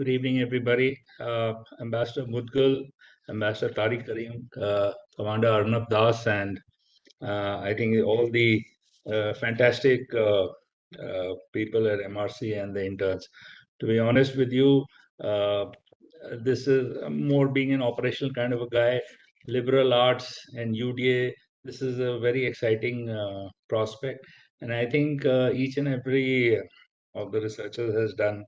Good evening, everybody. Ambassador Mudgal, Ambassador Tariq Karim, Commander Arnab Das, and I think all the fantastic people at MRC and the interns. To be honest with you, uh, this is more being an operational kind of a guy. Liberal arts and UDA, this is a very exciting prospect. And I think each and every of the researchers has done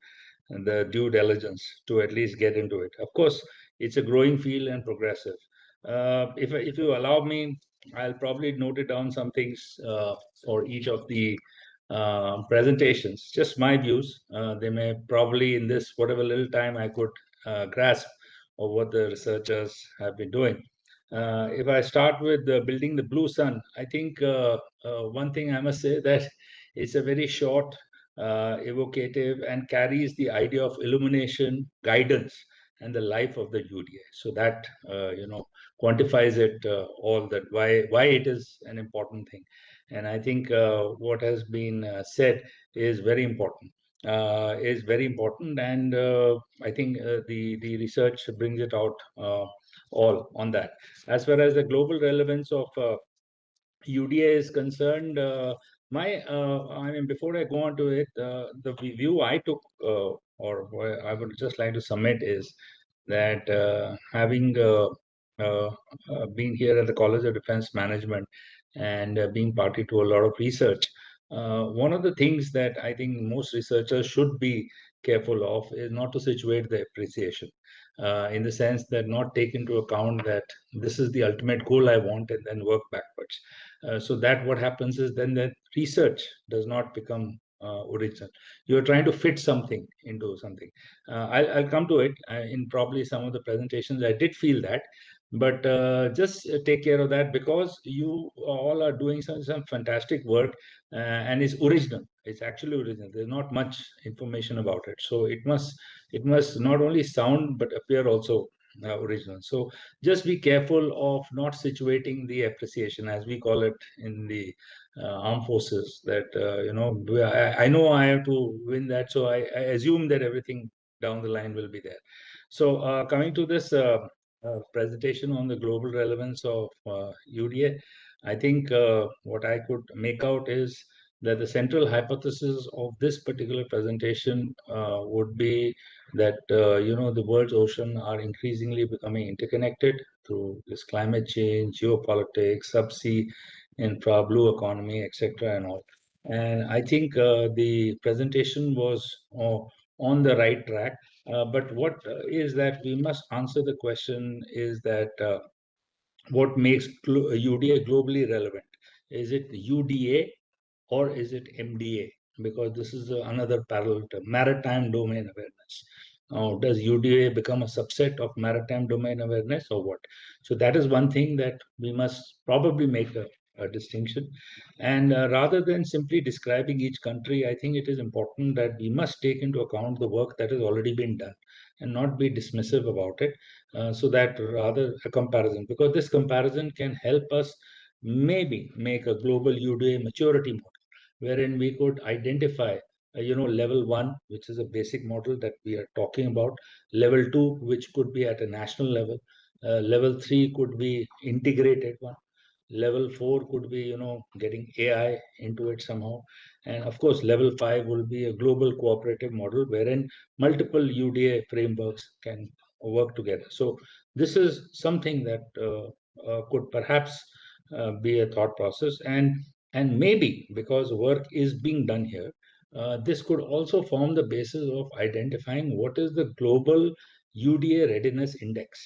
the due diligence to at least get into it. Of course, it's a growing field and progressive. If you allow me, I'll probably note it down some things for each of the presentations. Just my views. They may probably in this whatever little time I could grasp of what the researchers have been doing. If I start with building the blue sun, I think one thing I must say that it's a very short, evocative, and carries the idea of illumination, guidance, and the life of the UDA. So that quantifies it all. That why it is an important thing, and I think what has been said is very important. And I think the research brings it out all on that. As far as the global relevance of UDA is concerned, I mean, before I go on to it, the view I took, or what I would just like to submit, is that having been here at the College of Defense Management and being party to a lot of research, one of the things that I think most researchers should be careful of is not to situate the appreciation. In the sense that not take into account that this is the ultimate goal I want and then work backwards. So that what happens is then that research does not become original. You're trying to fit something into something. I'll come to it in probably some of the presentations. I did feel that, but just take care of that because you all are doing some fantastic work and it's original. It's actually original. There's not much information about it, so it must not only sound but appear also original. So just be careful of not situating the appreciation, as we call it in the armed forces, that I know I have to win that, so I assume that everything down the line will be there. So coming to this presentation on the global relevance of UDA, I think what I could make out is that the central hypothesis of this particular presentation would be that the world's ocean are increasingly becoming interconnected through this climate change, geopolitics, subsea infra, blue economy, etc., and all. And I think the presentation was on the right track. But what is that we must answer the question is that what makes UDA globally relevant? Is it UDA or is it MDA? Because this is another parallel term, maritime domain awareness. Now, does UDA become a subset of maritime domain awareness or what? So that is one thing that we must probably make a distinction. And rather than simply describing each country, I think it is important that we must take into account the work that has already been done and not be dismissive about it. So that rather a comparison, because this comparison can help us maybe make a global UDA maturity model wherein we could identify level 1, which is a basic model that we are talking about, level 2, which could be at a national level, level 3 could be integrated one, level 4 could be getting AI into it somehow, and of course level 5 will be a global cooperative model wherein multiple UDA frameworks can work together. So this is something that could perhaps be a thought process, and maybe because work is being done here, this could also form the basis of identifying what is the global UDA readiness index.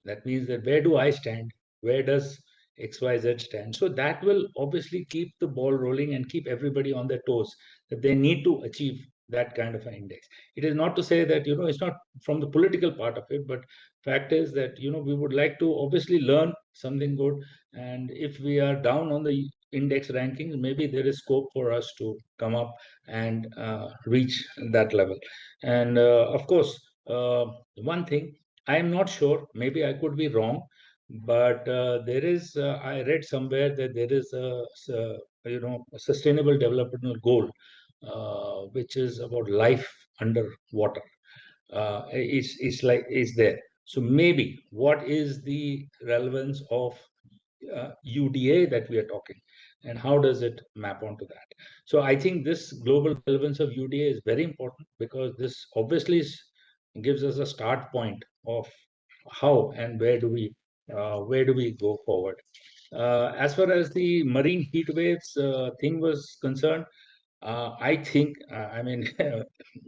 That means that where do I stand? Where does XYZ stand? So that will obviously keep the ball rolling and keep everybody on their toes that they need to achieve that kind of an index. It is not to say that, it's not from the political part of it, but fact is that, we would like to obviously learn something good. And if we are down on the index rankings, maybe there is scope for us to come up and reach that level. And of course, one thing, I am not sure, maybe I could be wrong, but there is, I read somewhere that there is a sustainable development goal, which is about life under water. is there. So maybe what is the relevance of UDA that we are talking, and how does it map onto that? So I think this global relevance of UDA is very important, because this obviously gives us a start point of how and where do we go forward. As far as the marine heat waves thing was concerned, I think, I mean,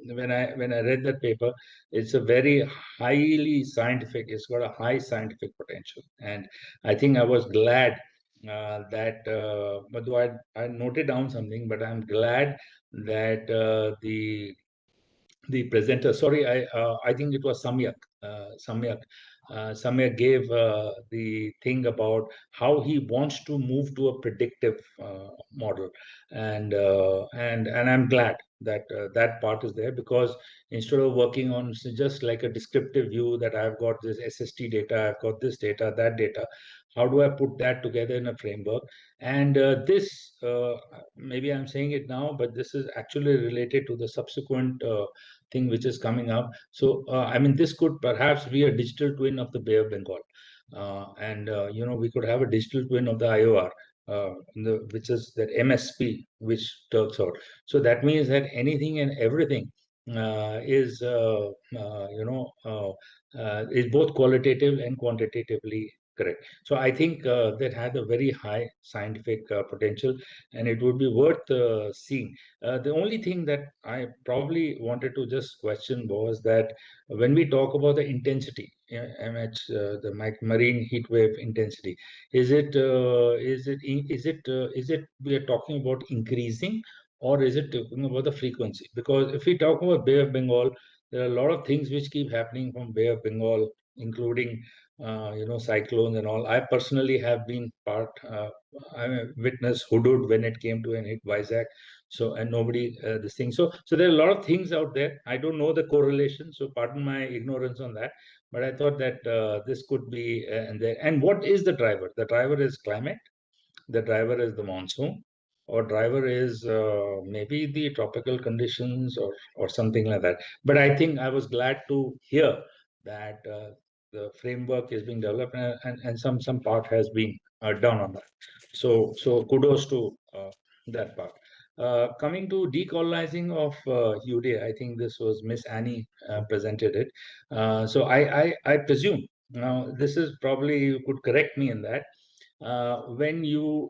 when I read that paper, it's a very highly scientific. It's got a high scientific potential, and I think I was glad that. But though I noted down something, but I'm glad that the presenter, sorry, I think it was Samyak. Samyak. Samyak gave the thing about how he wants to move to a predictive model, and I'm glad that that part is there, because instead of working on just like a descriptive view that I've got this SST data, I've got this data, that data, how do I put that together in a framework? And this, maybe I'm saying it now, but this is actually related to the subsequent thing which is coming up. So, I mean, this could perhaps be a digital twin of the Bay of Bengal. And, we could have a digital twin of the IOR, which is that MSP, which talks out. So that means that anything and everything is both qualitative and quantitatively correct. So I think that had a very high scientific potential, and it would be worth seeing. The only thing that I probably wanted to just question was that when we talk about the intensity, the marine heat wave intensity, is it we are talking about increasing, or is it talking about the frequency? Because if we talk about Bay of Bengal, there are a lot of things which keep happening from Bay of Bengal, including cyclones and all. I personally have been I'm a witness Hudud when it came to an hit Vizag. So, and nobody this thing. So there are a lot of things out there. I don't know the correlation, so pardon my ignorance on that. But I thought that this could be and there. And what is the driver? The driver is climate. The driver is the monsoon, or driver is maybe the tropical conditions, or something like that. But I think I was glad to hear that the framework is being developed, and some part has been done on that. So kudos to that part. Coming to decolonizing of UDA, I think this was Miss Annie presented it. So I presume, now this is probably, you could correct me in that, when you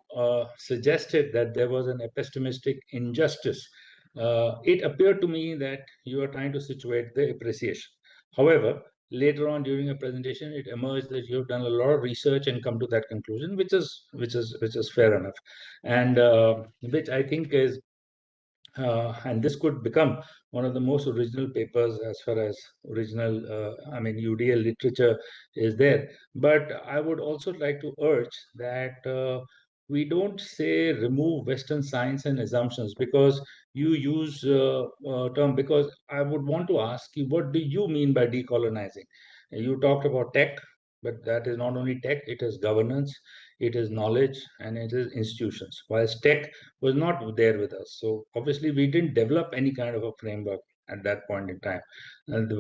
suggested that there was an epistemistic injustice, it appeared to me that you are trying to situate the appreciation. However, later on during a presentation, it emerged that you have done a lot of research and come to that conclusion, which is fair enough, and which I think is and this could become one of the most original papers as far as original, UDL literature is there. But I would also like to urge that we don't say remove Western science and assumptions, because you use term, because I would want to ask you, what do you mean by decolonizing? You talked about tech, but that is not only tech, it is governance, it is knowledge, and it is institutions. Whilst tech was not there with us. So obviously, we didn't develop any kind of a framework at that point in time. And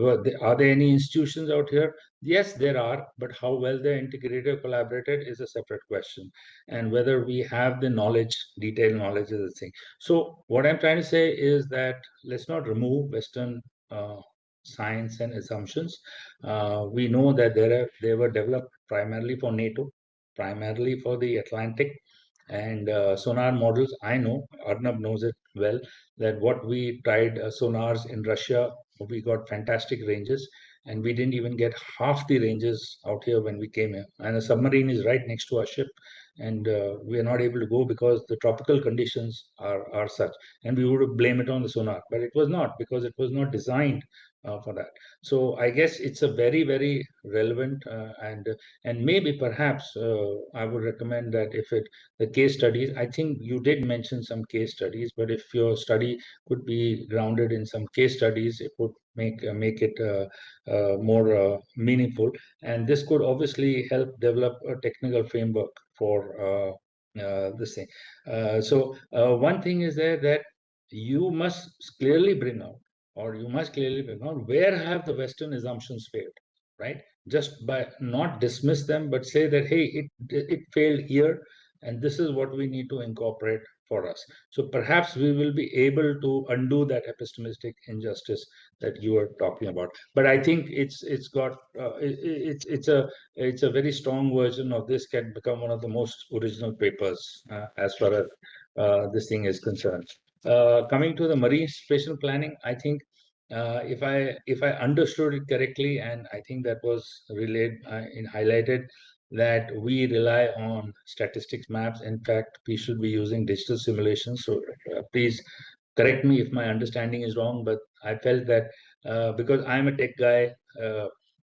are there any institutions out here? Yes, there are, but how well they're integrated or collaborated is a separate question. And whether we have the knowledge, detailed knowledge is the thing. So what I'm trying to say is that let's not remove Western science and assumptions. We know that they were developed primarily for NATO, primarily for the Atlantic, and sonar models. I know Arnab knows it well, that what we tried sonars in Russia, we got fantastic ranges, and we didn't even get half the ranges out here when we came here. And a submarine is right next to our ship, and we are not able to go because the tropical conditions are such. And we would blame it on the sonar, but it was not, because it was not designed for that. So I guess it's a very, very relevant, and maybe perhaps I would recommend that if the case studies, I think you did mention some case studies, but if your study could be grounded in some case studies, it would make it more meaningful. And this could obviously help develop a technical framework for this thing. So one thing is there, that you must clearly bring out or you must clearly point out where have the Western assumptions failed, right? Just by not dismiss them, but say that, hey, it failed here, and this is what we need to incorporate for us. So perhaps we will be able to undo that epistemistic injustice that you were talking about. But I think it's got it's a very strong version of this can become one of the most original papers as far as this thing is concerned. Coming to the marine spatial planning, I think if I understood it correctly, and I think that was relayed in highlighted that we rely on statistics maps. In fact, we should be using digital simulations. So please correct me if my understanding is wrong, but I felt that because I'm a tech guy,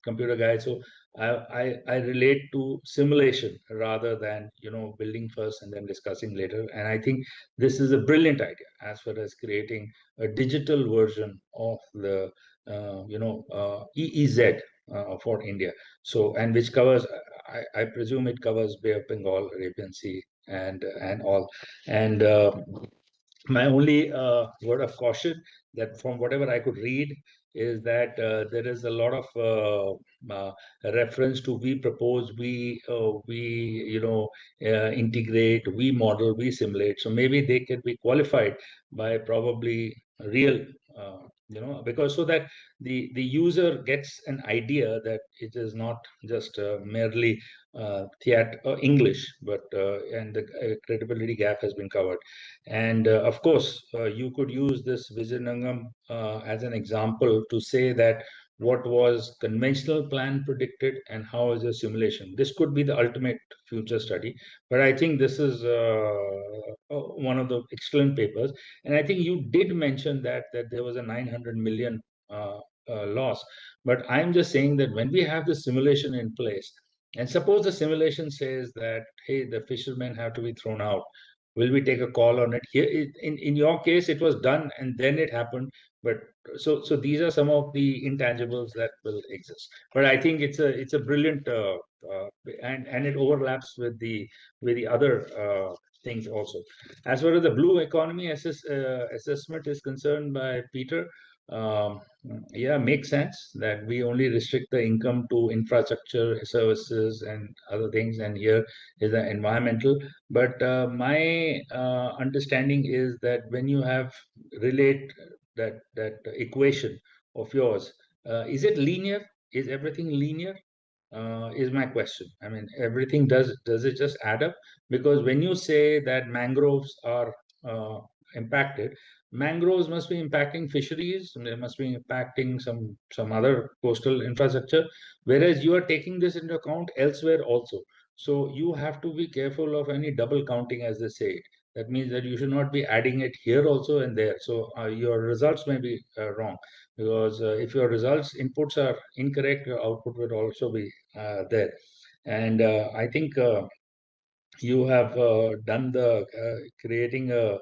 computer guy, so I relate to simulation rather than building first and then discussing later. And I think this is a brilliant idea as far as creating a digital version of the EEZ for India. So, and which covers, I presume it covers Bay of Bengal, Arabian Sea, and all. And my only word of caution that from whatever I could read is that there is a lot of reference to we propose, we integrate, we model, we simulate. So maybe they can be qualified by probably real, because so that the user gets an idea that it is not just merely theat English, but and the credibility gap has been covered. And of course, you could use this Vijayangam as an example to say that what was conventional plan predicted and how is a simulation. This could be the ultimate future study. But I think this is one of the excellent papers. And I think you did mention that there was a 900 million loss. But I'm just saying that when we have the simulation in place, and suppose the simulation says that, hey, the fishermen have to be thrown out, will we take a call on it here? In your case it was done and then it happened, but so these are some of the intangibles that will exist. But I think it's a brilliant uh, and it overlaps with the other things also. As far as the blue economy assessment is concerned by Peter, um, yeah, makes sense that we only restrict the income to infrastructure services and other things, and here is the environmental. But my understanding is that when you have relate that equation of yours, is it linear? Is everything linear? Is my question. I mean, everything does it just add up? Because when you say that mangroves are impacted, mangroves must be impacting fisheries, and they must be impacting some other coastal infrastructure, whereas you are taking this into account elsewhere also. So you have to be careful of any double counting, as they say. That means that you should not be adding it here also and there. So your results may be wrong, because if your results inputs are incorrect, your output will also be there. And I think you have done the creating a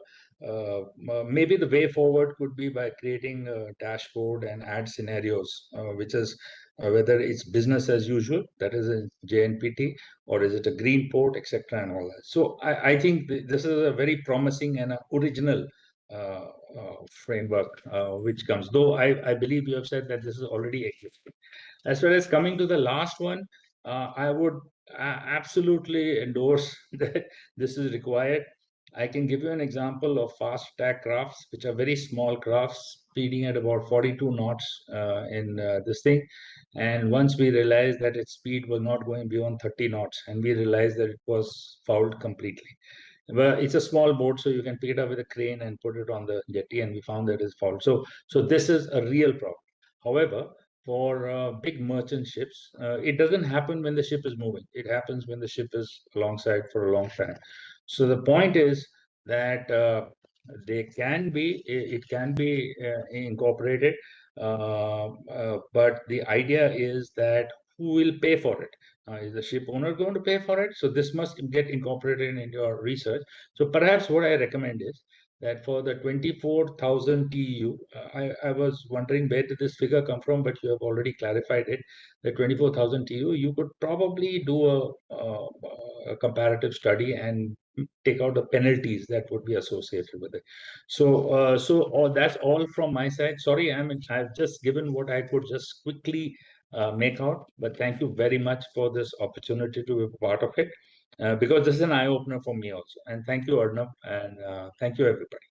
maybe the way forward could be by creating a dashboard and add scenarios, which is whether it's business as usual, that is a JNPT, or is it a green port, etc., and all that. So I think this is a very promising and original framework which comes. Though I believe you have said that this is already existing. As far as coming to the last one, I would absolutely endorse that this is required. I can give you an example of fast attack crafts, which are very small crafts, speeding at about 42 knots in this thing. And once we realized that its speed was not going beyond 30 knots, and we realized that it was fouled completely. Well, it's a small boat, so you can pick it up with a crane and put it on the jetty, and we found that it's fouled. So this is a real problem. However, for big merchant ships, it doesn't happen when the ship is moving. It happens when the ship is alongside for a long time. So the point is that it can be incorporated, but the idea is that who will pay for it? Is the ship owner going to pay for it? So this must get incorporated in your research. So perhaps what I recommend is that for the 24,000 TEU, I was wondering where did this figure come from, but you have already clarified it. The 24,000 TEU, you could probably do a comparative study and take out the penalties that would be associated with it. So that's all from my side. Sorry, I've just given what I could just quickly make out, but thank you very much for this opportunity to be part of it. Because this is an eye opener for me also. And thank you, Arnab, and thank you, everybody.